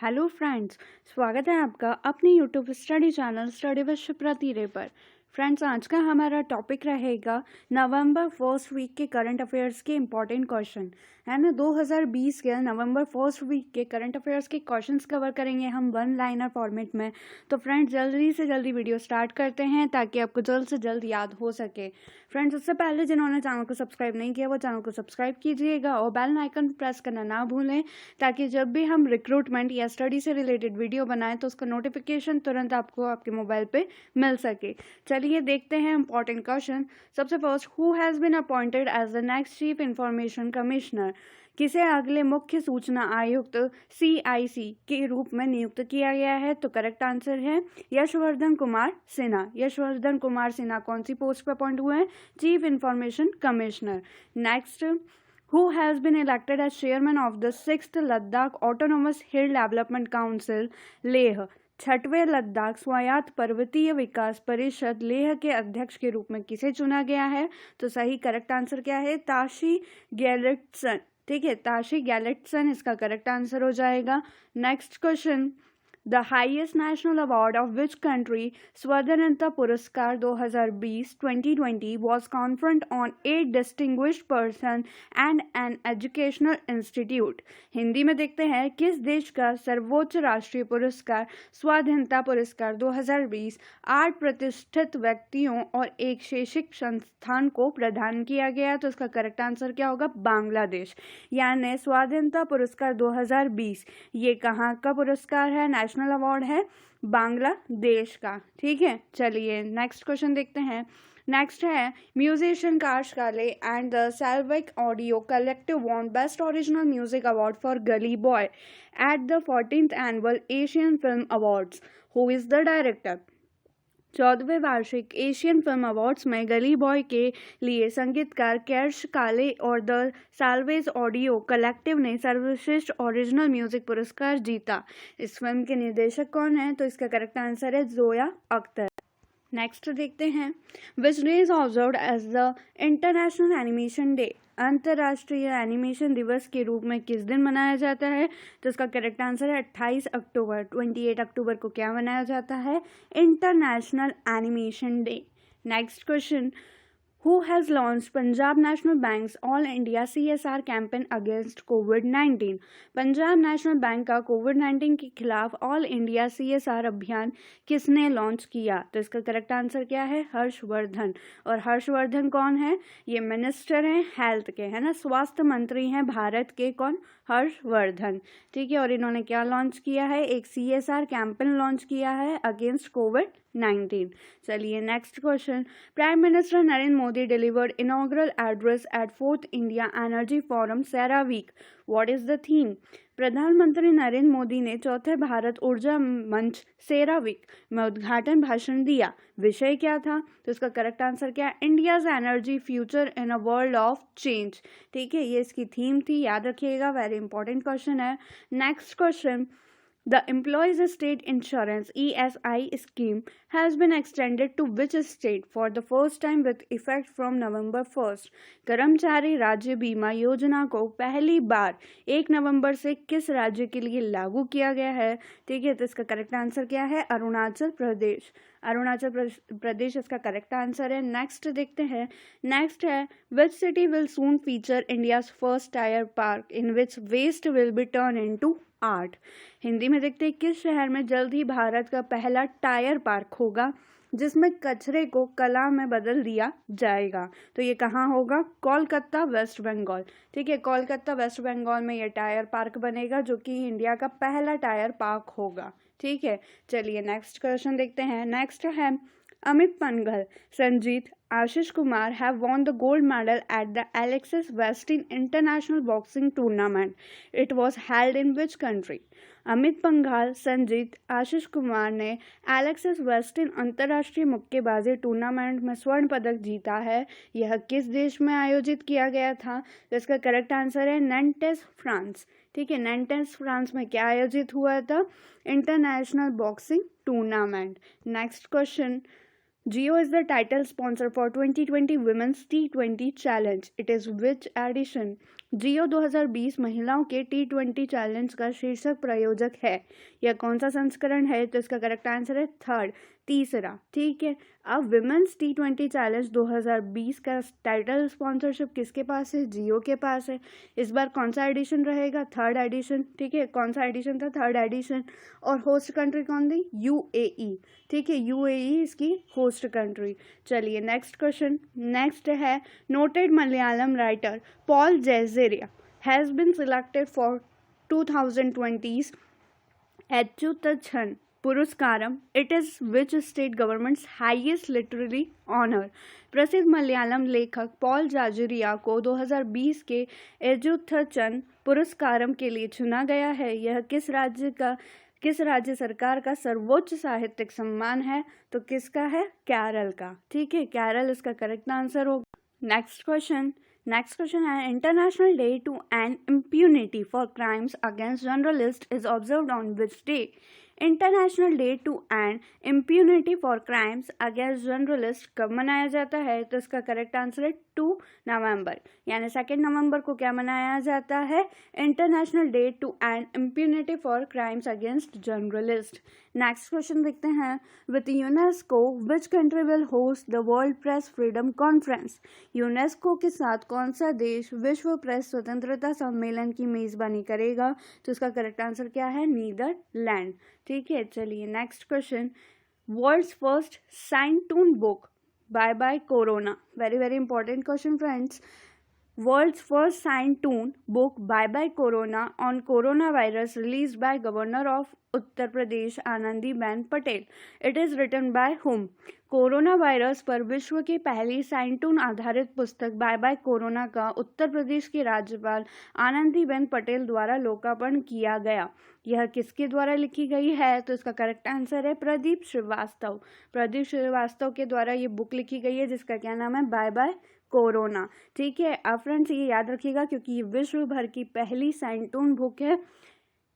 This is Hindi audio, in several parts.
हेलो फ्रेंड्स, स्वागत है आपका अपने YouTube study channel study with Shipra तीरे पर। फ्रेंड्स, आज का हमारा टॉपिक रहेगा नवंबर फर्स्ट वीक के करंट अफेयर्स के इम्पॉर्टेंट क्वेश्चन, है ना। 2020 के नवंबर फर्स्ट वीक के करंट अफेयर्स के क्वेश्चंस कवर करेंगे हम वन लाइनर फॉर्मेट में। तो फ्रेंड्स, जल्दी से जल्दी वीडियो स्टार्ट करते हैं ताकि आपको जल्द से जल्द याद हो सके। फ्रेंड्स, उससे पहले जिन्होंने चैनल को सब्सक्राइब नहीं किया वो चैनल को सब्सक्राइब कीजिएगा और बेल आइकन प्रेस करना ना भूलें, ताकि जब भी हम रिक्रूटमेंट या स्टडी से रिलेटेड वीडियो बनाएं तो उसका नोटिफिकेशन तुरंत आपको आपके मोबाइल पे मिल सके। चलिए देखते हैं इंपॉर्टेंट क्वेश्चन। सबसे first, who has been appointed as the next chief information commissioner. किसे अगले मुख्य सूचना आयुक्त CIC के रूप में नियुक्त किया गया है? तो करेक्ट आंसर है यशवर्धन कुमार सिन्हा। यशवर्धन कुमार सिन्हा कौन सी पोस्ट पर अपॉइंट हुए हैं? Chief information commissioner. Next, who has been elected as chairman of the 6th Ladakh Autonomous Hill Development Council, Leh. छठवें लद्दाख स्वायत्त पर्वतीय विकास परिषद लेह के अध्यक्ष के रूप में किसे चुना गया है? तो सही करेक्ट आंसर क्या है? ताशी गैलेट्सन। ठीक है, ताशी गैलेट्सन इसका करेक्ट आंसर हो जाएगा। Next question, the highest national award of which country स्वाधीनता पुरस्कार 2020-2020 was conferred on 8 distinguished person and an educational institute। Hindi में देखते हैं, किस देश का सर्वोच्च राष्ट्रीय पुरस्कार स्वाधीनता पुरस्कार 2020 8 प्रतिष्ठित व्यक्तियों और एक शैक्षिक संस्थान को प्रदान किया गया? तो इसका करेक्ट आंसर क्या होगा? बांग्लादेश। यानी स्वाधीनता पुरस्कार 2020 ये कहाँ का पुरस्कार है? नेशनल अवार्ड है बांग्लादेश का। ठीक है, चलिए नेक्स्ट क्वेश्चन देखते हैं। नेक्स्ट है, musician Karsh Kale and the Salvage audio collective won best original music award for Gully Boy at the 14th annual Asian film awards. Who is the director? 14वें वार्षिक एशियन फिल्म अवार्ड्स में गली बॉय के लिए संगीतकार कैर्श काले और द साल्वेज ऑडियो कलेक्टिव ने सर्वश्रेष्ठ ओरिजिनल म्यूजिक पुरस्कार जीता। इस फिल्म के निर्देशक कौन है? तो इसका करेक्ट आंसर है जोया अख्तर। नेक्स्ट देखते हैं, which day is observed as the international animation day. अंतर्राष्ट्रीय एनिमेशन दिवस के रूप में किस दिन मनाया जाता है? तो इसका करेक्ट आंसर है 28 अक्टूबर। 28 अक्टूबर को क्या मनाया जाता है? International animation day. Next question, Who has launched Punjab National Bank's All India CSR campaign against COVID-19? Punjab national bank का कोविड-19 के खिलाफ ऑल इंडिया CSR अभियान किसने लॉन्च किया? तो इसका करेक्ट आंसर क्या है? हर्षवर्धन। और हर्षवर्धन कौन है? ये मिनिस्टर हैं हेल्थ के, है ना, स्वास्थ्य मंत्री हैं भारत के। कौन? हर्षवर्धन। ठीक है, और इन्होंने क्या लॉन्च किया है? एक CSR कैंपेन लॉन्च किया है अगेंस्ट COVID-19। चलिए next question, prime minister Narendra Modi delivered inaugural address at 4th India energy forum CERAWeek. What is the theme? प्रधानमंत्री नरेंद्र मोदी ने चौथे भारत ऊर्जा मंच सेरावीक में उद्घाटन भाषण दिया। विषय क्या था? तो इसका करेक्ट आंसर क्या है? India's energy future in a world of change. ठीक है, ये इसकी थीम थी, याद रखिएगा, वेरी इंपॉर्टेंट क्वेश्चन है। Next question, the Employees State Insurance ESI scheme has been extended to which state for the first time with effect from November 1st? कर्मचारी राज्य बीमा योजना को पहली बार 1 नवंबर से किस राज्य के लिए लागू किया गया है? ठीक है, तो इसका करेक्ट आंसर क्या है? अरुणाचल प्रदेश। अरुणाचल प्रदेश इसका करेक्ट आंसर है। नेक्स्ट देखते हैं। नेक्स्ट है, which city will soon feature India's first tyre park in which waste will be turn into art. Hindi में देखते हैं, किस शहर में जल्द ही भारत का पहला टायर पार्क होगा जिसमें कचरे को कला में बदल दिया जाएगा? तो ये कहाँ होगा? कोलकाता, वेस्ट बंगाल। ठीक है, कोलकाता वेस्ट बंगाल में ये टायर पार्क बनेगा जो कि इंडिया का पहला टायर पार्क होगा। ठीक है, चलिए नेक्स्ट क्वेश्चन देखते हैं। नेक्स्ट है, Amit Panghal, Sanjeet, Ashish Kumar have won the gold medal at the Alexis Westin International Boxing Tournament. It was held in which country? Amit Panghal, Sanjeet, Ashish Kumar ने एलेक्सिस वेस्टिन अंतर्राष्ट्रीय मुक्केबाजी टूर्नामेंट में स्वर्ण पदक जीता है। यह किस देश में आयोजित किया गया था? तो इसका करेक्ट आंसर है नैंटेस, फ्रांस। ठीक है, नैंटेस फ्रांस में क्या आयोजित हुआ था? International boxing tournament. Next question, Geo is the title sponsor for 2020 Women's T20 Challenge. It is which edition? जियो 2020 महिलाओं के T20 चैलेंज का शीर्षक प्रायोजक है। यह कौन सा संस्करण है? तो इसका करेक्ट आंसर है थर्ड, तीसरा। ठीक है, अब विमेंस T20 चैलेंज 2020 का टाइटल स्पॉन्सरशिप किसके पास है? जियो के पास है। इस बार कौन सा एडिशन रहेगा? Third edition. ठीक है, कौन सा एडिशन था? Third edition. और होस्ट कंट्री कौन थी? यूएई। ठीक है, यूएई इसकी होस्ट कंट्री। चलिए नेक्स्ट क्वेश्चन। नेक्स्ट है, noted Malayalam writer Paul Zacharia has been selected for 2020 Ezhuthachan Puraskaram. It is which state government's highest literary honour. प्रसिद्ध मलयालम लेखक पॉल जाजरिया को 2020 के एजुथचन पुरस्कारम के लिए चुना गया है। यह किस राज्य सरकार का सर्वोच्च साहित्यिक सम्मान है? तो किसका है? केरल का। ठीक है, केरल इसका करेक्ट आंसर होगा। नेक्स्ट क्वेश्चन है, international day to end impunity for crimes against journalist is observed on which day? International day to end impunity for crimes against journalist कब मनाया जाता है? तो इसका करेक्ट आंसर है 2 नवंबर, यानी 2 नवंबर को क्या मनाया जाता है? International day to end impunity for crimes against journalist. Next question देखते हैं, with UNESCO which country will host the world press freedom conference? UNESCO के साथ कौन सा देश विश्व प्रेस स्वतंत्रता सम्मेलन की मेजबानी करेगा? तो इसका करेक्ट आंसर क्या है? नीदरलैंड। ठीक है, चलिए next question, world's first signtoon book bye bye corona. Very very important question friends. World's first signed tune book Bye Bye Corona on coronavirus released by Governor of Uttar Pradesh Anandiben Patel. It is written by whom? Corona virus पर विश्व की पहली साइंटून आधारित पुस्तक बाय बाय कोरोना का उत्तर प्रदेश की राज्यपाल आनंदीबेन पटेल द्वारा लोकार्पण किया गया। यह किसके द्वारा लिखी गई है? तो इसका करेक्ट आंसर है प्रदीप श्रीवास्तव। प्रदीप श्रीवास्तव के द्वारा ये बुक लिखी गई है जिसका क्या नाम है? Bye bye corona. ठीक है, अब फ्रेंड्स ये याद रखिएगा क्योंकि ये विश्व भर की पहली साइंटून बुक है,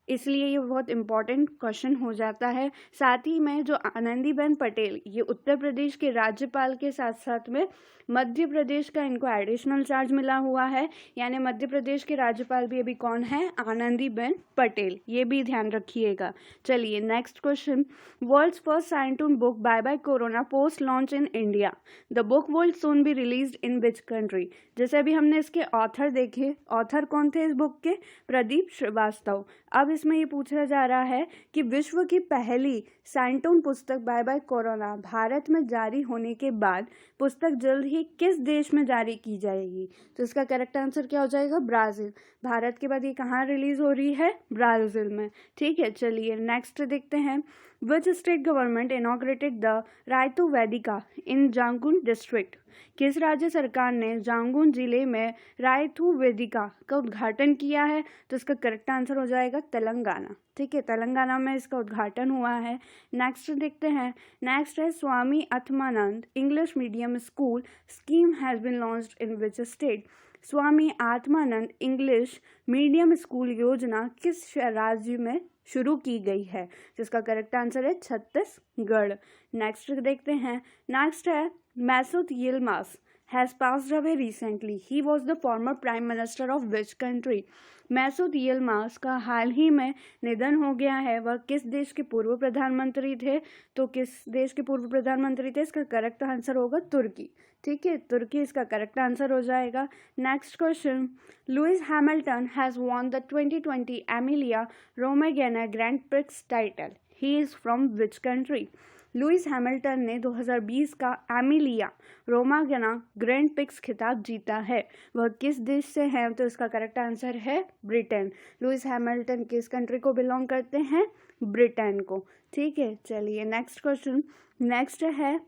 इसलिए ये बहुत इंपॉर्टेंट क्वेश्चन हो जाता है। साथ ही में जो आनंदीबेन पटेल ये उत्तर प्रदेश के राज्यपाल के साथ साथ में मध्य प्रदेश का इनको एडिशनल चार्ज मिला हुआ है, यानी मध्य प्रदेश के राज्यपाल भी अभी कौन है? आनंदीबेन पटेल। ये भी ध्यान रखिएगा। चलिए next question, world's first scientoon book bye bye Corona post launch in India. The book will soon be released in which country? जैसे अभी हमने इसके ऑथर देखे, ऑथर कौन थे इस बुक के? प्रदीप श्रीवास्तव। अब इसमें ये पूछा जा रहा है कि विश्व की पहली साइंटून पुस्तक बाय बाय कोरोना भारत में जारी होने के बाद पुस्तक जल्द ही किस देश में जारी की जाएगी? तो इसका करेक्ट आंसर क्या हो जाएगा? ब्राजील। भारत के बाद ये कहाँ रिलीज हो रही है? ब्राजील में। ठीक है, चलिए नेक्स्ट देखते हैं, which state government inaugurated the Rythu Vedika in Jangaon district? किस राज्य सरकार ने जांगून जिले में रायथू वेदिका का उद्घाटन किया है? तो इसका करेक्ट आंसर हो जाएगा तेलंगाना। ठीक है, तेलंगाना में इसका उद्घाटन हुआ है। नेक्स्ट देखते हैं, नेक्स्ट है, Swami Atmanand English medium school scheme has been launched in which state? Swami Atmanand English medium school योजना किस राज्य में शुरू की गई है? जिसका करेक्ट आंसर है छत्तीसगढ़। नेक्स्ट देखते हैं, नेक्स्ट है, Mesut Yilmaz has passed away recently. He was the former prime minister of which country? Mesut Yilmaz का हाल ही में निधन हो गया है। वह किस देश के पूर्व प्रधानमंत्री थे? तो किस देश के पूर्व प्रधानमंत्री थे? इसका करेक्ट आंसर होगा तुर्की। ठीक है, तुर्की इसका करेक्ट आंसर हो जाएगा। Next question, Lewis Hamilton has won the 2020 Emilia Romagna Grand Prix title. He is from which country? Lewis Hamilton ने 2020 का एमिलिया रोमागना ग्रैंड प्रिक्स खिताब जीता है। वह किस देश से हैं? तो इसका करेक्ट आंसर है ब्रिटेन। लुइस हैमिल्टन किस कंट्री को बिलोंग करते हैं? ब्रिटेन को। ठीक है, चलिए नेक्स्ट क्वेश्चन। नेक्स्ट है,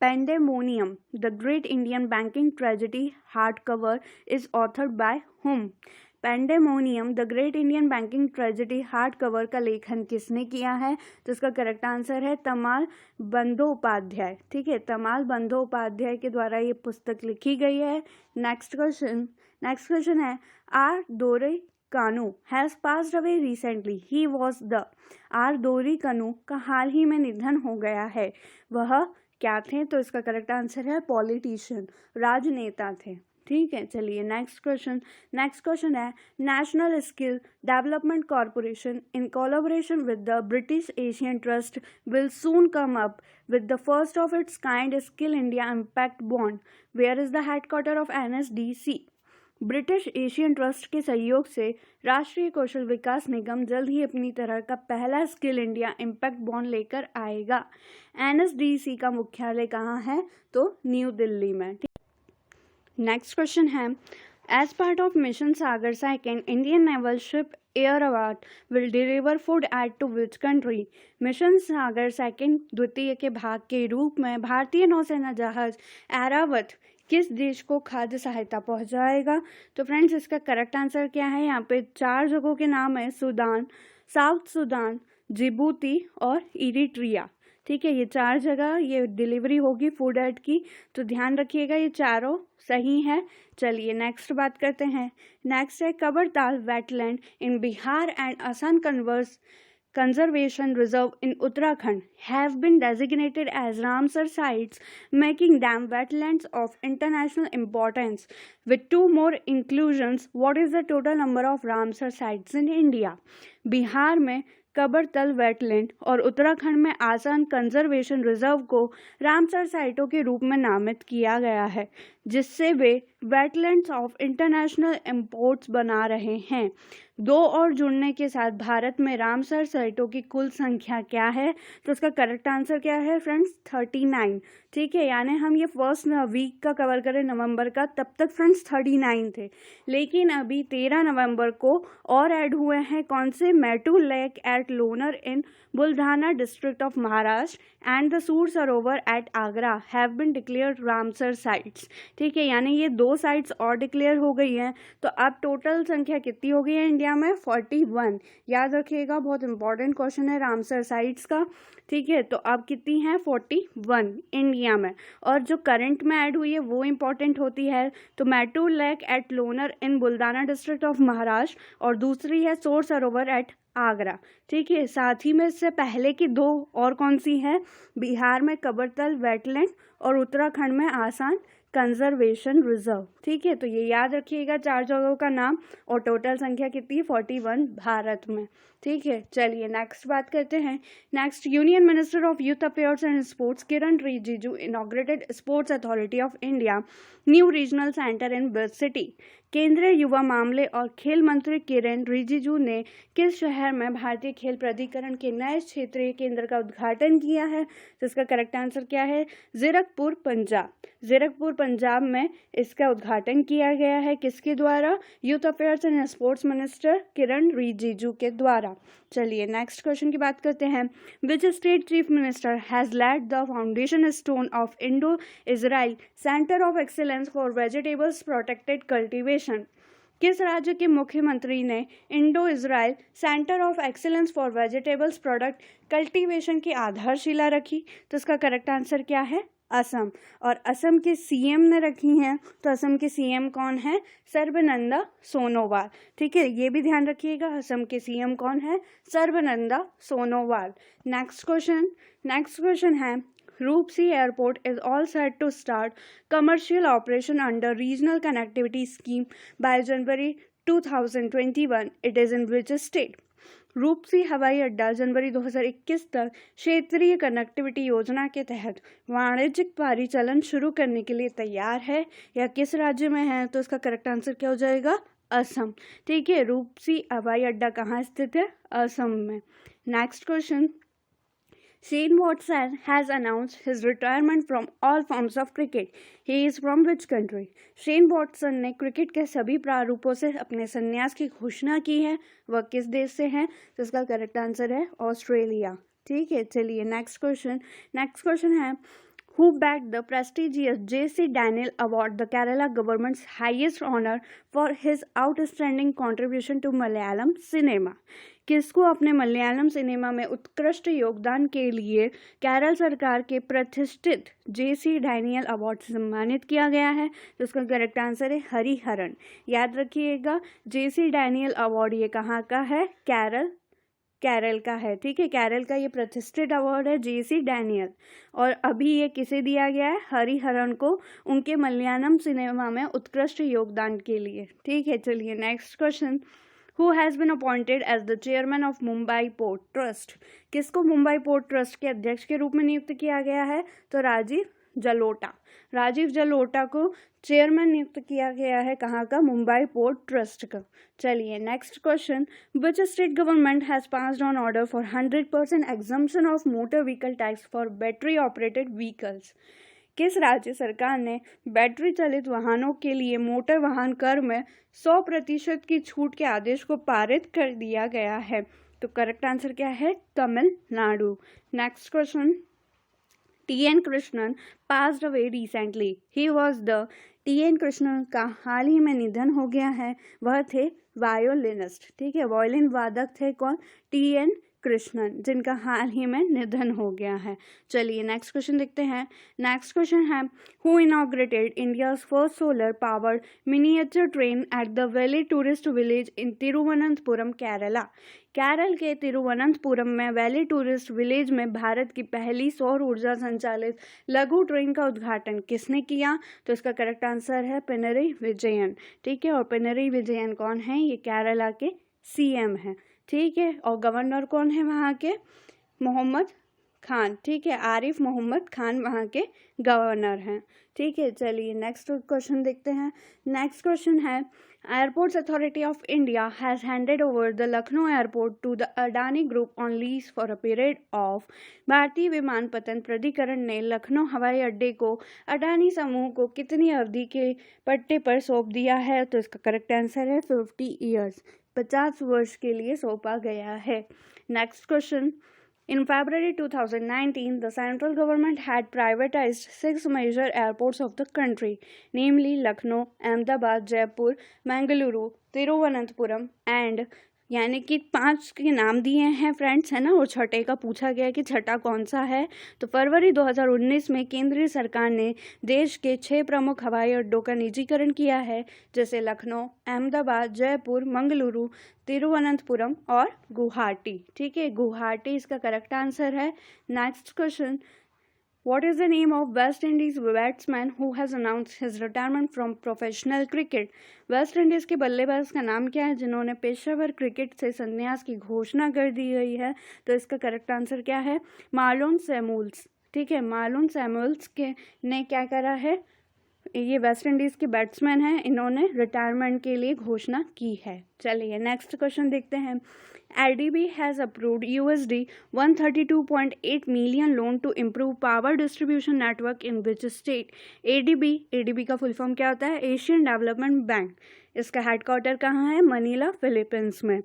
Pandemonium the great Indian banking tragedy hardcover is authored by whom? Pandemonium the great Indian banking tragedy hardcover का लेखन किसने किया है? तो इसका करेक्ट आंसर है तमाल बंदोपाध्याय। ठीक है, तमाल बंदोपाध्याय के द्वारा ये पुस्तक लिखी गई है। नेक्स्ट क्वेश्चन है, R Doraikkannu has passed away recently. He was the. R Doraikkannu का हाल ही में निधन हो गया है। वह क्या थे? तो इसका करेक्ट आंसर है पॉलिटिशियन, राजनेता थे। ठीक है, चलिए नेक्स्ट क्वेश्चन है national skill development corporation in collaboration with the British Asian trust will soon come up with the first of its kind Skill India Impact Bond. Where is the headquarter of NSDC? British Asian trust के सहयोग से राष्ट्रीय कौशल विकास निगम जल्द ही अपनी तरह का पहला स्किल इंडिया इम्पैक्ट बॉन्ड लेकर आएगा। एनएसडीसी का मुख्यालय कहाँ है? तो न्यू दिल्ली में। नेक्स्ट क्वेश्चन है as part of mission Sagar second Indian naval ship Airavat will deliver food aid to which country? Mission Sagar second द्वितीय के भाग के रूप में भारतीय नौसेना जहाज एरावत किस देश को खाद्य सहायता पहुंचाएगा? तो फ्रेंड्स इसका करेक्ट आंसर क्या है? यहाँ पे 4 जगहों के नाम है, सूडान, साउथ सूडान, जिबूती और इरिट्रिया। ठीक है, ये 4 जगह ये डिलीवरी होगी फूड एड की, तो ध्यान रखिएगा ये चारों सही है। चलिए नेक्स्ट बात करते हैं। नेक्स्ट है Kabartal wetland in Bihar and Assam Conservation Reserve in Uttarakhand have been designated as Ramsar sites, making them wetlands of international importance. With 2 more inclusions, what is the total number of Ramsar sites in India? Bihar में कबरतल वेटलैंड और उत्तराखंड में आसान कंजर्वेशन रिजर्व को रामसर साइटों के रूप में नामित किया गया है, जिससे वे वेटलैंड्स ऑफ इंटरनेशनल इम्पोर्ट्स बना रहे हैं। 2 और जुड़ने के साथ भारत में रामसर साइटों की कुल संख्या क्या है? तो उसका करेक्ट आंसर क्या है फ्रेंड्स? 39। ठीक है, यानी हम ये फर्स्ट वीक का कवर करें नवंबर का, तब तक फ्रेंड्स 39 थे, लेकिन अभी 13 नवंबर को और ऐड हुए हैं। कौन से? मैटू lake at Lonar in Buldhana district of Maharashtra and the Sur Sarovar at Agra have been declared Ramsar sites. ठीक है, यानी ये 2 साइट्स और डिक्लेयर हो गई हैं। तो अब टोटल संख्या कितनी हो गई है इंडिया में? 41। याद रखिएगा, बहुत इंपॉर्टेंट क्वेश्चन है रामसर साइट्स का। ठीक है, तो अब कितनी है? 41 इंडिया में। और जो करंट में ऐड हुई है वो इंपॉर्टेंट होती है। तो मैटू lake at Lonar in Buldhana district of Maharashtra और दूसरी है सोर सरोवर एट आगरा। ठीक है, साथ ही में इससे पहले की 2 और कौन सी है? बिहार में कबरतल वेटलैंड और उत्तराखंड में आसान कंजर्वेशन रिजर्व। ठीक है, तो ये याद रखिएगा 4 जगहों का नाम, और टोटल संख्या कितनी है? 41 भारत में। ठीक है, चलिए नेक्स्ट बात करते हैं। Next, union minister of youth affairs and sports Kiran Rijiju inaugurated sports authority of India new regional centre in which city? केंद्रीय युवा मामले और खेल मंत्री किरण रिजिजू ने किस शहर में भारतीय खेल प्राधिकरण के नए क्षेत्रीय केंद्र का उद्घाटन किया है? तो इसका करेक्ट आंसर क्या है? जीरकपुर पंजाब। जीरकपुर पंजाब में इसका उद्घाटन किया गया है। किसके द्वारा? Youth affairs and sports minister Kiran Rijiju के द्वारा। चलिए नेक्स्ट क्वेश्चन की बात करते हैं। Which state chief minister has laid the foundation stone of Indo Israel centre of excellence for vegetables protected cultivation? किस राज्य के मुख्यमंत्री ने Indo Israel centre of excellence for vegetables product cultivation की आधारशिला रखी? तो इसका करेक्ट आंसर क्या है? असम। और असम के सीएम ने रखी हैं, तो असम के सीएम कौन है? सर्बानंद सोनोवाल। ठीक है, ये भी ध्यान रखिएगा, असम के सीएम कौन है? सर्बानंद सोनोवाल। नेक्स्ट क्वेश्चन है Rupsi airport is all set to start commercial operation under regional connectivity scheme by January 2021। It is in which state? Rupsi हवाई अड्डा जनवरी 2021 तक क्षेत्रीय कनेक्टिविटी योजना के तहत वाणिज्यिक परिचालन शुरू करने के लिए तैयार है या किस राज्य में है? तो इसका करेक्ट आंसर क्या हो जाएगा? असम। ठीक है, रूपसी हवाई अड्डा कहाँ स्थित है? असम में। Next question, Shane Watson has announced his retirement from all forms of cricket. He is from which country? Shane Watson ने क्रिकेट के सभी प्रारूपों से अपने संन्यास की घोषणा की है। वह किस देश से है? तो इसका करेक्ट आंसर है ऑस्ट्रेलिया। ठीक है, चलिए नेक्स्ट क्वेश्चन है who backed the prestigious J.C. Daniel Award, the Kerala government's highest honor for his outstanding contribution to Malayalam cinema? किसको अपने मलयालम सिनेमा में उत्कृष्ट योगदान के लिए केरल सरकार के प्रतिष्ठित J.C. डैनियल अवार्ड से सम्मानित किया गया है? तो इसका करेक्ट आंसर है हरिहरन। याद रखिएगा, J.C. डैनियल अवार्ड ये कहाँ का है? केरल केरल का है, ठीक है। केरल का ये प्रतिष्ठित अवार्ड है JC डैनियल, और अभी ये किसे दिया गया है? हरिहरन को, उनके मलयालम सिनेमा में उत्कृष्ट योगदान के लिए, ठीक है। चलिए next question, who has been appointed as the chairman of Mumbai port trust? किसको मुंबई पोर्ट ट्रस्ट के अध्यक्ष के रूप में नियुक्त किया गया है? तो राजीव जलोटा को चेयरमैन नियुक्त किया गया है, कहाँ का? मुंबई पोर्ट ट्रस्ट का। चलिए next question, which state government has passed on order for 100% exemption of motor vehicle tax for battery operated vehicles? किस राज्य सरकार ने बैटरी चलित वाहनों के लिए मोटर वाहन कर में 100% की छूट के आदेश को पारित कर दिया गया है? तो करेक्ट आंसर क्या है? Tamil Nadu. Next question, TN Krishnan passed away recently, he was the TN Krishnan का हाल ही में निधन हो गया है, वह थे वायोलिनिस्ट, ठीक है। वायलिन वादक थे कौन? TN कृष्णन, जिनका हाल ही में निधन हो गया है। चलिए नेक्स्ट क्वेश्चन देखते हैं। नेक्स्ट क्वेश्चन है, who inaugurated India's first solar powered miniature train at the valley tourist village in Thiruvananthapuram, Kerala? Kerala के तिरुवनंतपुरम में वैली टूरिस्ट विलेज में भारत की पहली सौर ऊर्जा संचालित लघु ट्रेन का उद्घाटन किसने किया? तो इसका करेक्ट आंसर है पिनरई विजयन, ठीक है। और पिनरई विजयन कौन है? ये केरला के CM हैं, ठीक है। और गवर्नर कौन है वहाँ के? मोहम्मद खान, ठीक है। आरिफ मोहम्मद खान वहाँ के गवर्नर हैं, ठीक है। चलिए नेक्स्ट क्वेश्चन देखते हैं। नेक्स्ट क्वेश्चन है, airports authority of India has handed over the Lucknow airport to the Adani group on lease for a period of. भारतीय विमानपत्तन प्राधिकरण ने लखनऊ हवाई अड्डे को अडानी समूह को कितनी अवधि के पट्टे पर सौंप दिया है? तो इसका करेक्ट आंसर है 50 ईयर्स, 50 वर्ष के लिए सौंपा गया है। Next question, in February 2019, the central government had privatized 6 major airports of the country, namely Lucknow, Ahmedabad, Jaipur, Mangaluru, Thiruvananthapuram and यानी कि 5 के नाम दिए हैं फ्रेंड्स, है ना। और छठे का पूछा गया कि छठा कौन सा है? तो फरवरी 2019 में केंद्रीय सरकार ने देश के 6 प्रमुख हवाई अड्डों का निजीकरण किया है, जैसे लखनऊ, अहमदाबाद, जयपुर, मंगलुरु, तिरुवनंतपुरम और गुवाहाटी, ठीक है। गुवाहाटी इसका करेक्ट आंसर है। Next question, What is the name of West Indies batsman who has announced his retirement from professional cricket? West Indies के बल्लेबाज का नाम क्या है जिन्होंने पेशेवर क्रिकेट से संन्यास की घोषणा कर दी गई है? तो इसका करेक्ट आंसर क्या है? मार्लोन सैमुअल्स, ठीक है। मार्लोन सैमुअल्स के ने क्या करा है? ये वेस्ट इंडीज़ के बैट्समैन हैं, इन्होंने रिटायरमेंट के लिए घोषणा की है। चलिए नेक्स्ट क्वेश्चन देखते हैं। ADB has approved USD 132.8 million loan to improve power distribution network in which state? ADB का फुल फॉर्म क्या होता है? Asian development bank. इसका हेडक्वार्टर कहाँ है? मनीला, फिलीपींस में।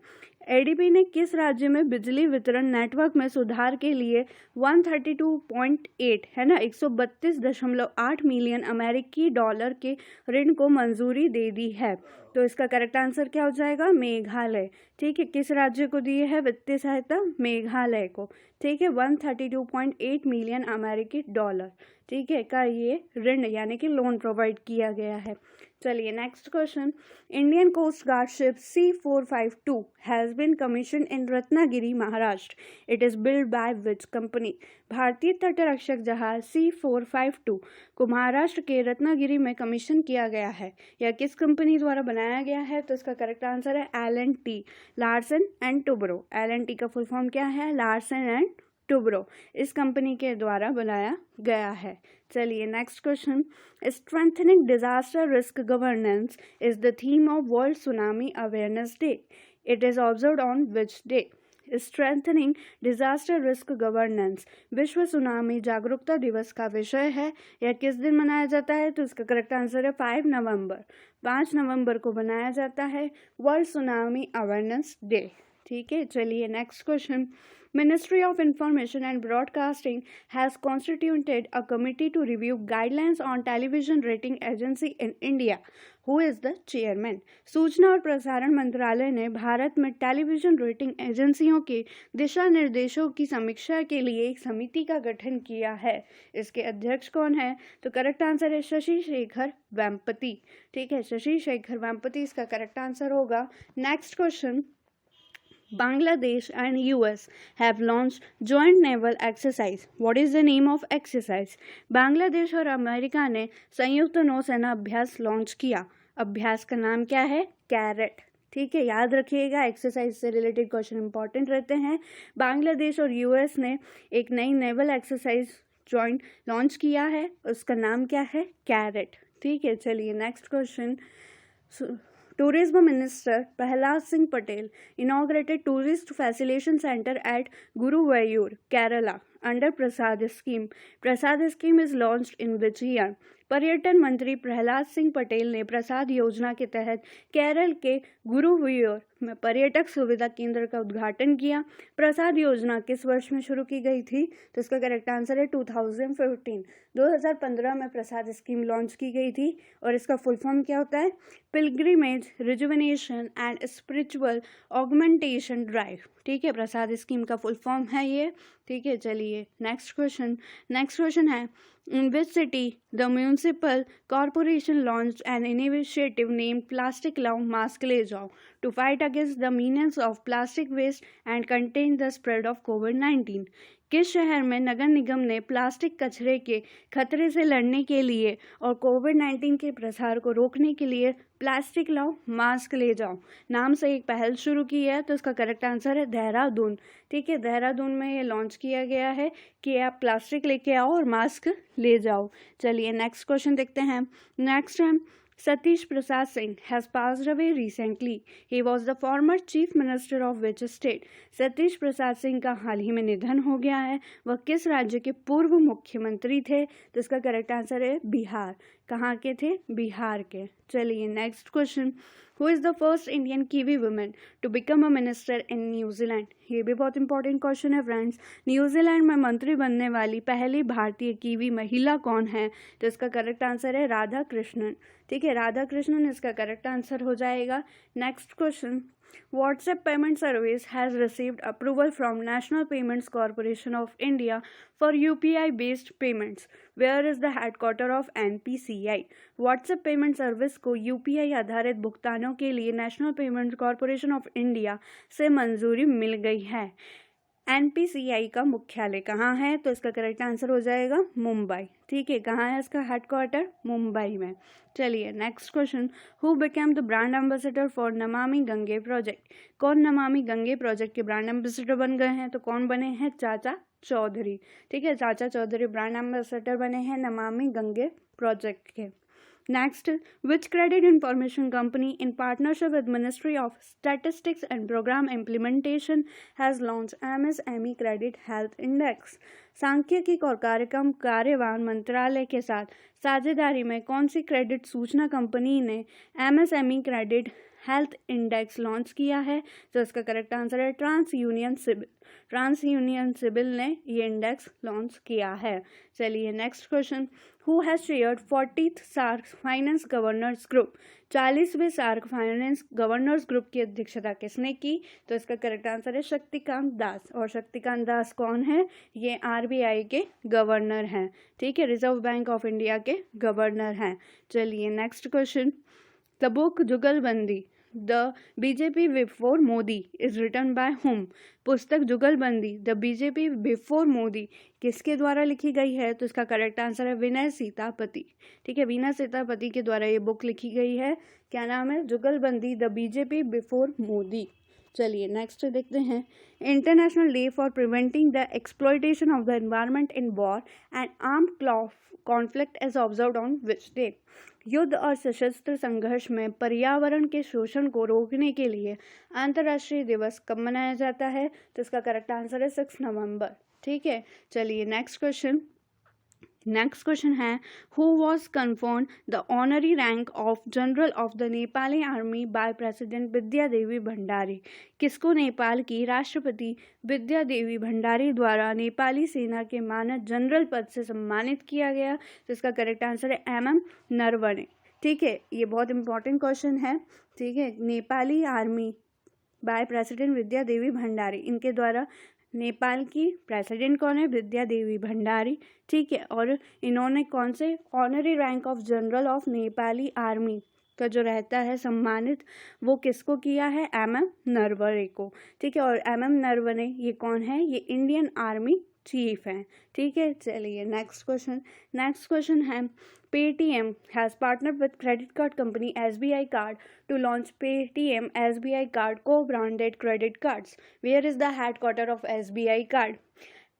ADB ने किस राज्य में बिजली वितरण नेटवर्क में सुधार के लिए 132.8 है ना 132.8 मिलियन अमेरिकी डॉलर के ऋण को मंजूरी दे दी है? तो इसका करेक्ट आंसर क्या हो जाएगा? मेघालय, ठीक है। किस राज्य को दी है वित्तीय सहायता? मेघालय को, ठीक है। 132.8 मिलियन अमेरिकी डॉलर, ठीक है, का ये ऋण यानी कि लोन प्रोवाइड किया गया है। चलिए next question, Indian coast guard ship C452 has been commission in Ratnagiri, Maharashtra. It is build by which company? भारतीय तटरक्षक जहाज C452 को महाराष्ट्र के रत्नागिरी में कमीशन किया गया है, यह किस कंपनी द्वारा बनाया गया है? तो इसका करेक्ट आंसर है L&T, Larsen and Toubro. L&T का फुल फॉर्म क्या है? लार्सन एंड टुब्रो, इस कंपनी के द्वारा बनाया गया है। चलिए next question, strengthening disaster risk governance is the theme of world tsunami awareness day. It is observed on which day? Strengthening disaster risk governance विश्व सुनामी जागरूकता दिवस का विषय है। यह किस दिन मनाया जाता है? तो इसका करेक्ट आंसर है 5 नवंबर। 5 नवंबर को मनाया जाता है वर्ल्ड सुनामी अवेयरनेस डे, ठीक है। चलिए next question, Ministry of Information and Broadcasting has constituted a committee to review guidelines on television rating agency in India. Who is the chairman? सूचना और प्रसारण मंत्रालय ने भारत में टेलीविजन रेटिंग एजेंसियों के दिशा निर्देशों की समीक्षा के लिए एक समिति का गठन किया है। इसके अध्यक्ष कौन है? तो करेक्ट आंसर है शशि शेखर वेम्पति, ठीक है। शशि शेखर वेम्पति इसका करेक्ट आंसर होगा। Next question, Bangladesh and US have launched joint naval exercise. What is the name of exercise? Bangladesh और अमेरिका ने संयुक्त नौसेना अभ्यास लॉन्च किया. अभ्यास का नाम क्या है? कैरेट. ठीक है, याद रखिएगा, एक्सरसाइज से रिलेटेड क्वेश्चन इंपॉर्टेंट रहते हैं. बांग्लादेश और यूएस ने एक नई नेवल एक्सरसाइज जॉइंट लॉन्च किया है, उसका नाम क्या है? कैरेट. ठीक है, चलिए next question. Tourism Minister Prahlad Singh Patel inaugurated Tourist Facilitation Center at Guruvayur, Kerala under Prasad Scheme. Prasad Scheme is launched in which year? पर्यटन मंत्री प्रहलाद सिंह पटेल ने प्रसाद योजना के तहत केरल के गुरुवायूर में पर्यटक सुविधा केंद्र का उद्घाटन किया. प्रसाद योजना किस वर्ष में शुरू की गई थी? तो इसका करेक्ट आंसर है 2015. 2015 में प्रसाद स्कीम लॉन्च की गई थी और इसका फुल फॉर्म क्या होता है? Pilgrimage rejuvenation and spiritual augmentation drive. ठीक है, प्रसाद स्कीम का फुल फॉर्म है ये. ठीक है, चलिए नेक्स्ट क्वेश्चन है, in which city the municipal corporation launched an initiative named Plastic Lao Mask Le Jao to fight against the menace of plastic waste and contain the spread of COVID-19. किस शहर में नगर निगम ने प्लास्टिक कचरे के खतरे से लड़ने के लिए और कोविड-19 के प्रसार को रोकने के लिए प्लास्टिक लाओ मास्क ले जाओ नाम से एक पहल शुरू की है? तो इसका करेक्ट आंसर है देहरादून. ठीक है, देहरादून में ये लॉन्च किया गया है कि आप प्लास्टिक लेके आओ और मास्क ले जाओ. चलिए नेक्स्ट क्वेश्चन देखते हैं. नेक्स्ट है, Satish Prasad Singh has passed away recently. He was the former chief minister of which state? Satish Prasad Singh का हाल ही में निधन हो गया है. वह किस राज्य के पूर्व मुख्यमंत्री थे? तो इसका करेक्ट आंसर है बिहार. कहाँ के थे? बिहार के. चलिए next question. Who is the first Indian Kiwi women to become a minister in New Zealand? ये भी बहुत इंपॉर्टेंट क्वेश्चन है फ्रेंड्स. न्यूजीलैंड में मंत्री बनने वाली पहली भारतीय कीवी महिला कौन है? तो इसका करेक्ट आंसर है राधा कृष्णन. ठीक है, राधा कृष्णन इसका करेक्ट आंसर हो जाएगा. Next question. WhatsApp payment service has received approval from National Payments Corporation of India for UPI-based payments. Where is the headquarter of NPCI? WhatsApp payment service को UPI आधारित भुगतानों के लिए national payment corporation of India से मंजूरी मिल गई है. NPCI का मुख्यालय कहाँ है? तो इसका करेक्ट आंसर हो जाएगा मुंबई. ठीक है, कहाँ है इसका हेडक्वार्टर? मुंबई में. चलिए next question. Who became the brand ambassador for Namami Gange project? कौन नमामि गंगे प्रोजेक्ट के ब्रांड एम्बेसडर बन गए हैं? तो कौन बने हैं? चाचा चौधरी. ठीक है, चाचा चौधरी ब्रांड एम्बेसडर बने हैं नमामि गंगे प्रोजेक्ट के. Next, which credit information company in partnership with Ministry of Statistics and Program Implementation has launched MSME Credit Health Index? सांख्यिकी और कार्यक्रम कार्यवाहन मंत्रालय के साथ साझेदारी में कौन सी क्रेडिट सूचना कंपनी ने MSME credit health index launch किया है? तो इसका करेक्ट आंसर है TransUnion CIBIL. TransUnion CIBIL ने ये इंडेक्स लॉन्च किया है. चलिए next question. Who has chaired 40th SAARC finance governors group? 40वें सार्क फाइनेंस गवर्नर्स ग्रुप की अध्यक्षता किसने की? तो इसका करेक्ट आंसर है शक्तिकांत दास. और शक्तिकांत दास कौन है? ये RBI के गवर्नर हैं. ठीक है, रिजर्व बैंक ऑफ इंडिया के गवर्नर हैं. चलिए next question. The book Jugalbandi the BJP before Modi is written by whom? पुस्तक जुगलबंदी द बीजेपी बिफोर मोदी किसके द्वारा लिखी गई है? तो इसका करेक्ट आंसर है विनय सीतापति. ठीक है, विनय सीतापति के द्वारा ये बुक लिखी गई है. क्या नाम है? जुगलबंदी द बीजेपी बिफोर मोदी. चलिए नेक्स्ट देखते हैं. International day for preventing the exploitation of the environment in war and armed conflict is observed on which day? युद्ध और सशस्त्र संघर्ष में पर्यावरण के शोषण को रोकने के लिए अंतर्राष्ट्रीय दिवस कब मनाया जाता है? तो इसका करेक्ट आंसर है 6 नवंबर. ठीक है, चलिए नेक्स्ट क्वेश्चन है. Who was conferred the honorary rank of general of the Nepali army by president Vidya Devi Bhandari? किसको नेपाल की राष्ट्रपति विद्या देवी भंडारी द्वारा नेपाली सेना के मानद जनरल पद से सम्मानित किया गया? तो इसका करेक्ट आंसर है MM नरवणे. ठीक है, ये बहुत इंपॉर्टेंट क्वेश्चन है. ठीक है, Nepali army by president Vidya Devi Bhandari, इनके द्वारा नेपाल की प्रेसिडेंट कौन है? विद्या देवी भंडारी. ठीक है, और इन्होंने कौन से honorary rank of general of Nepali army का जो रहता है सम्मानित, वो किसको किया है? MM नरवणे को। ठीक है, और MM नरवणे ये कौन है? ये इंडियन आर्मी चीफ हैं। ठीक है, चलिए नेक्स्ट क्वेश्चन है Paytm has partner with credit card company SBI card to launch Paytm SBI card co branded credit cards. Where is the headquarter of SBI card?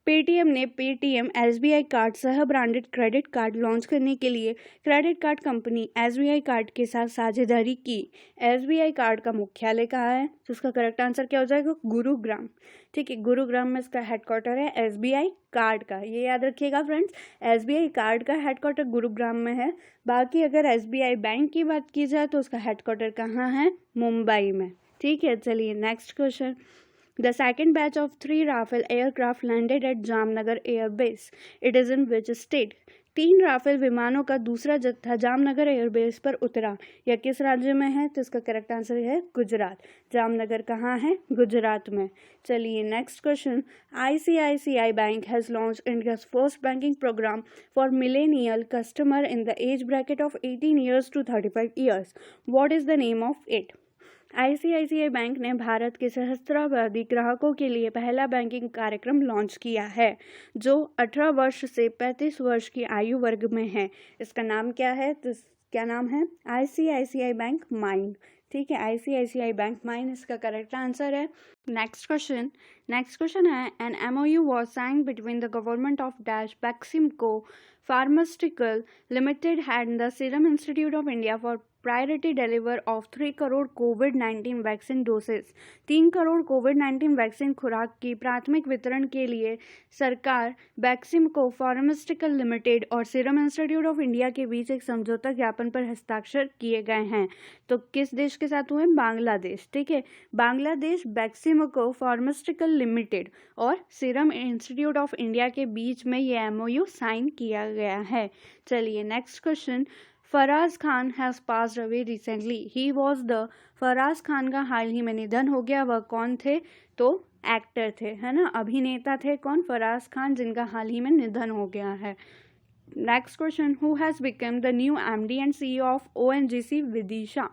Paytm ने पेटीएम SBI कार्ड सह ब्रांडेड क्रेडिट कार्ड लॉन्च करने के लिए credit card company SBI card के साथ साझेदारी की। SBI कार्ड का मुख्यालय कहाँ है? तो उसका करेक्ट आंसर क्या हो जाएगा? गुरुग्राम। ठीक है, गुरुग्राम में इसका हेडक्वार्टर है SBI कार्ड का, ये याद रखिएगा फ्रेंड्स। SBI कार्ड का हेडक्वार्टर गुरुग्राम में है। बाकी अगर SBI बैंक की बात की जाए तो उसका हेडक्वार्टर कहाँ है? मुंबई में। ठीक है, चलिए next question. The second batch of 3 Rafale aircraft landed at Jamnagar Air Base. It is in which state? 3 Rafale विमानों का दूसरा जत्था जामनगर एयरबेस पर उतरा, यह किस राज्य में है? तो इसका करेक्ट आंसर है गुजरात। जामनगर कहाँ है? गुजरात में। चलिए next question. ICICI bank has launch India's first banking program for millennial customer in the age bracket of 18 years to 35 years. What is the name of it? ICICI bank ने भारत के सहस्त्रावधि ग्राहकों के लिए पहला बैंकिंग कार्यक्रम लॉन्च किया है जो 18 वर्ष से 35 वर्ष की आयु वर्ग में है। इसका नाम क्या है? तो क्या नाम है? ICICI bank mind. ठीक है, ICICI बैंक माइंड इसका करेक्ट आंसर है। नेक्स्ट क्वेश्चन है an MOU was signed between the government of dash Baximco Pharmaceutical Limited and the Serum Institute of India for priority deliver of 3 crore covid vaccine doses. 3 crore covid vaccine खुराक की प्राथमिक वितरण के लिए सरकार Baximco फार्मास्यूटिकल लिमिटेड और सीरम इंस्टीट्यूट ऑफ इंडिया के बीच एक समझौता ज्ञापन पर हस्ताक्षर किए गए हैं। तो किस देश के साथ हुए? बांग्लादेश। ठीक है, बांग्लादेश Baximco फार्मास्यूटिकल लिमिटेड और सीरम इंस्टीट्यूट ऑफ इंडिया के बीच में ये MOU साइन किया गया है। चलिए next question. Faraz Khan has passed away recently. He was the Faraz Khan का हाल ही में निधन हो गया। वह कौन थे? तो एक्टर थे, है ना, अभिनेता थे। कौन? फराज खान, जिनका हाल ही में निधन हो गया है। Next question. Who has become the new MD and CEO of ONGC Vidisha?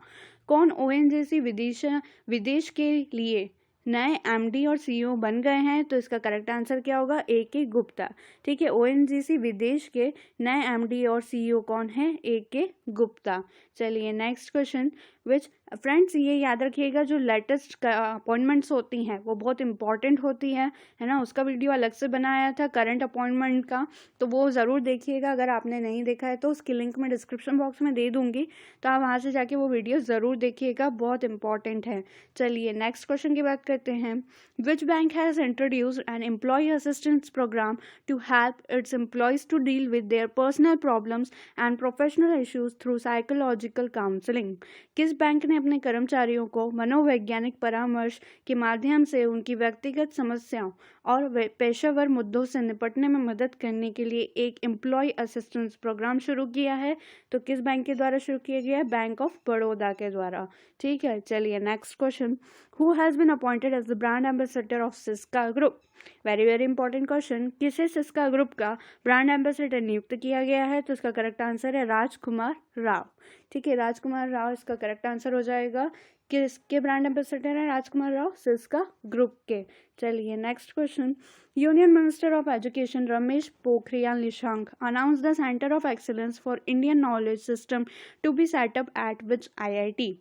कौन ONGC विदिशा विदेश के लिए नए MD और CEO बन गए हैं? तो इसका करेक्ट आंसर क्या होगा? AK गुप्ता। ठीक है, ONGC विदेश के नए MD और CEO कौन है? AK गुप्ता। चलिए नेक्स्ट क्वेश्चन। विच फ्रेंड्स, ये याद रखिएगा, जो लेटेस्ट अपॉइंटमेंट्स होती हैं वो बहुत इंपॉर्टेंट होती है ना। उसका वीडियो अलग से बनाया था करंट अपॉइंटमेंट का, तो वो ज़रूर देखिएगा। अगर आपने नहीं देखा है तो उसकी लिंक मैं डिस्क्रिप्शन बॉक्स में दे दूंगी, तो आप वहाँ से जाके वो वीडियो ज़रूर देखिएगा, बहुत इंपॉर्टेंट है। चलिए नेक्स्ट क्वेश्चन की बात करते हैं। Which bank has introduced an employee assistance programme to help its employees to deal with their personal problems and professional issues through psychological counselling? किस बैंक ने अपने कर्मचारियों को मनोवैज्ञानिक परामर्श के माध्यम से उनकी व्यक्तिगत समस्याओं और पेशेवर मुद्दों से निपटने में मदद करने के लिए एक एम्प्लॉय असिस्टेंस प्रोग्राम शुरू किया है? तो किस बैंक के द्वारा शुरू किया गया है? बैंक ऑफ बड़ौदा के द्वारा। ठीक है, चलिए next question. Who has been appointed as the brand ambassador of Syska group? Very important question. किसे सिस्का ग्रुप का ब्रांड एम्बेसडर नियुक्त किया गया है? तो इसका करेक्ट आंसर है राजकुमार राव। ठीक है, राजकुमार राव इसका करेक्ट आंसर हो जाएगा। किसके ब्रांड एम्बेसडर है राजकुमार राव? सिस्का ग्रुप के। चलिए next question. Union minister of education Ramesh Pokhriyal Nishank announce the centre of excellence for Indian knowledge system to be setup at which IIT?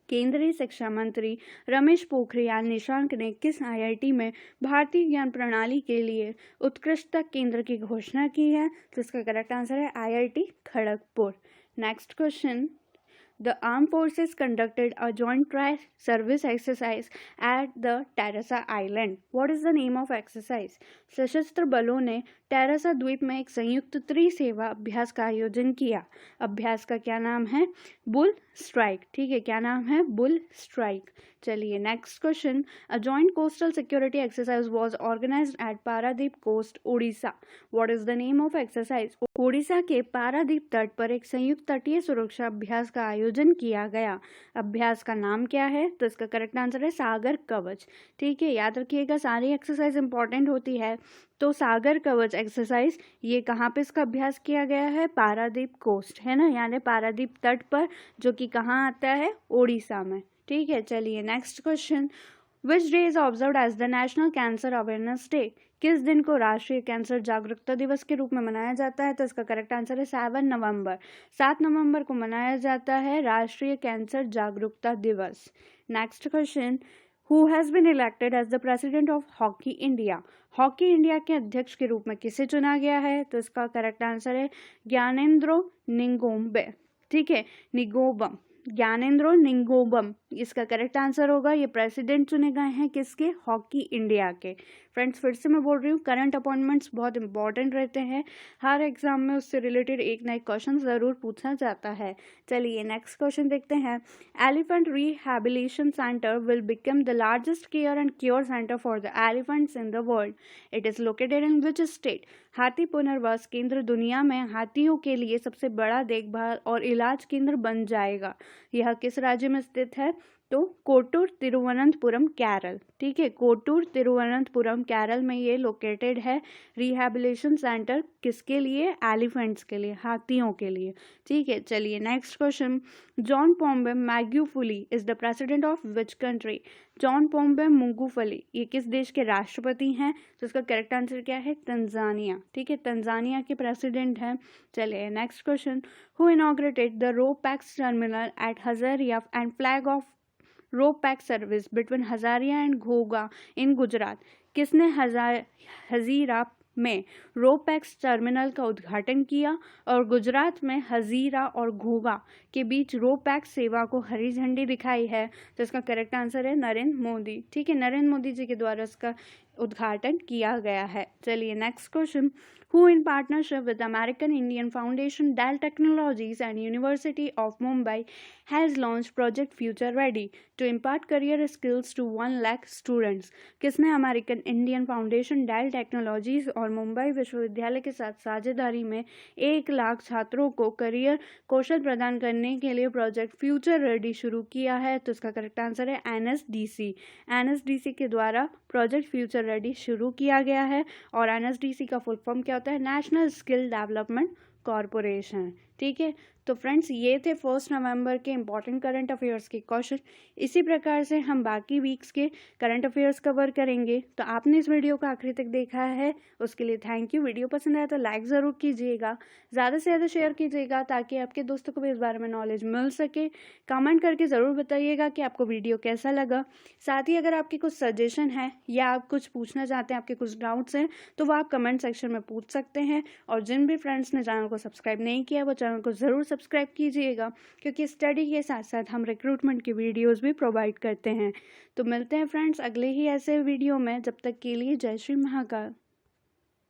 केंद्रीय शिक्षा मंत्री रमेश पोखरियाल निशंक ने किस IIT में भारतीय ज्ञान प्रणाली के लिए उत्कृष्टता केंद्र की घोषणा की है? तो इसका करेक्ट आंसर है IIT Kharagpur. Next question. The armed forces conducted a joint tri-service exercise at the Terasa Island. What is the name of exercise? सशस्त्र बलों ने टेरेसा द्वीप में एक संयुक्त त्रिसेवा अभ्यास का आयोजन किया। अभ्यास का क्या नाम है? Bull strike. ठीक है, क्या नाम है? Bull strike. चलिए next question, a joint coastal security exercise was organised at Paradip coast Orissa, what is the name of exercise. Orissa के पारादीप तट पर एक संयुक्त तटीय सुरक्षा अभ्यास का आयोजन किया गया, अभ्यास का नाम क्या है। तो इसका करेक्ट आंसर है सागर कवच। ठीक है, याद रखिएगा सारी एक्सरसाइज इंपॉर्टेंट होती है। तो सागर कवच एक्सरसाइज ये कहाँ पे इसका अभ्यास किया गया है, पारादीप कोस्ट है ना, यानी पारादीप तट पर, जो कि कहाँ आता है, उड़ीसा में। ठीक है, चलिए next question, which day is observed as the national cancer awareness day, किस दिन को राष्ट्रीय कैंसर जागरूकता दिवस के रूप में मनाया जाता है। तो इसका करेक्ट आंसर है 7 नवंबर। 7 नवंबर को मनाया जाता है राष्ट्रीय कैंसर जागरूकता दिवस। Next question, who has been elected as the president of hockey India, hockey India के अध्यक्ष के रूप में किसे चुना गया है। तो इसका करेक्ट आंसर है ज्ञानेंद्रो निंगोम्बे। ठीक है, निगोबम, ज्ञानेंद्रो निंगोबम इसका करेक्ट आंसर होगा। ये प्रेसिडेंट चुने गए हैं किसके, हॉकी इंडिया के। फ्रेंड्स फिर से मैं बोल रही हूँ, करंट अपॉइंटमेंट्स बहुत इंपॉर्टेंट रहते हैं, हर एग्जाम में उससे रिलेटेड एक ना एक क्वेश्चन ज़रूर पूछा जाता है। चलिए नेक्स्ट क्वेश्चन देखते हैं, elephant rehabilitation centre will become the largest care and cure centre for the elephants in the world, it is located in which state. हाथी पुनर्वास केंद्र दुनिया में हाथियों के लिए सबसे बड़ा देखभाल और इलाज केंद्र बन जाएगा, यह किस राज्य में स्थित है। तो कोटूर तिरुवनंतपुरम केरल। ठीक है, कोटूर तिरुवनंतपुरम केरल में ये लोकेटेड है। रिहैबिलिटेशन सेंटर किसके लिए, एलिफेंट्स के लिए, हाथियों के लिए। ठीक है, चलिए next question, John Pombe Magufuli is the president of which country. John Pombe Magufuli ये किस देश के राष्ट्रपति हैं। तो इसका करेक्ट आंसर क्या है, तंजानिया। ठीक है, तंजानिया के प्रेसिडेंट हैं। चलिए next question, who inaugurated the ro pax terminal at Hazira and flag off ro pax service between Hazira and Ghogha in Gujarat, किसने हजीरा में रो पैक्स टर्मिनल का उद्घाटन किया और गुजरात में हजीरा और घोगा के बीच रो पैक्स सेवा को हरी झंडी दिखाई है। तो इसका करेक्ट आंसर है नरेंद्र मोदी। ठीक है, नरेंद्र मोदी जी के द्वारा इसका उद्घाटन किया गया है। चलिए next question, who in partnership with American Indian Foundation, Dell Technologies and University of Mumbai has launched Project Future Ready to impart career skills to 1 lakh students। किसने American Indian foundation, Dell technologies और मुंबई विश्वविद्यालय के साथ साझेदारी में 1 लाख छात्रों को करियर कौशल प्रदान करने के लिए प्रोजेक्ट फ्यूचर रेडी शुरू किया है। तो इसका करेक्ट आंसर है एनएसडीसी। एनएसडीसी के द्वारा प्रोजेक्ट फ्यूचर रेडी शुरू किया गया है और एनएसडीसी का फुल फॉर्म क्या होता है, नेशनल स्किल डेवलपमेंट कॉरपोरेशन। ठीक है, तो फ्रेंड्स ये थे 1 नवंबर के इंपॉर्टेंट करंट अफेयर्स के क्वेश्चन। इसी प्रकार से हम बाकी वीक्स के करंट अफेयर्स कवर करेंगे। तो आपने इस वीडियो को आखिरी तक देखा है उसके लिए थैंक यू। वीडियो पसंद आया तो लाइक ज़रूर कीजिएगा, ज़्यादा से ज़्यादा शेयर कीजिएगा ताकि आपके दोस्तों को भी इस बारे में नॉलेज मिल सके। कमेंट करके ज़रूर बताइएगा कि आपको वीडियो कैसा लगा। साथ ही अगर आपके कुछ सजेशन है या आप कुछ पूछना चाहते हैं, आपके कुछ डाउट्स हैं, तो वो आप कमेंट सेक्शन में पूछ सकते हैं। और जिन भी फ्रेंड्स ने चैनल को सब्सक्राइब नहीं किया वो चैनल को ज़रूर सब्सक्राइब कीजिएगा, क्योंकि स्टडी के साथ साथ हम रिक्रूटमेंट की वीडियोस भी प्रोवाइड करते हैं। तो मिलते हैं फ्रेंड्स अगले ही ऐसे वीडियो में, जब तक के लिए जय श्री महाकाल।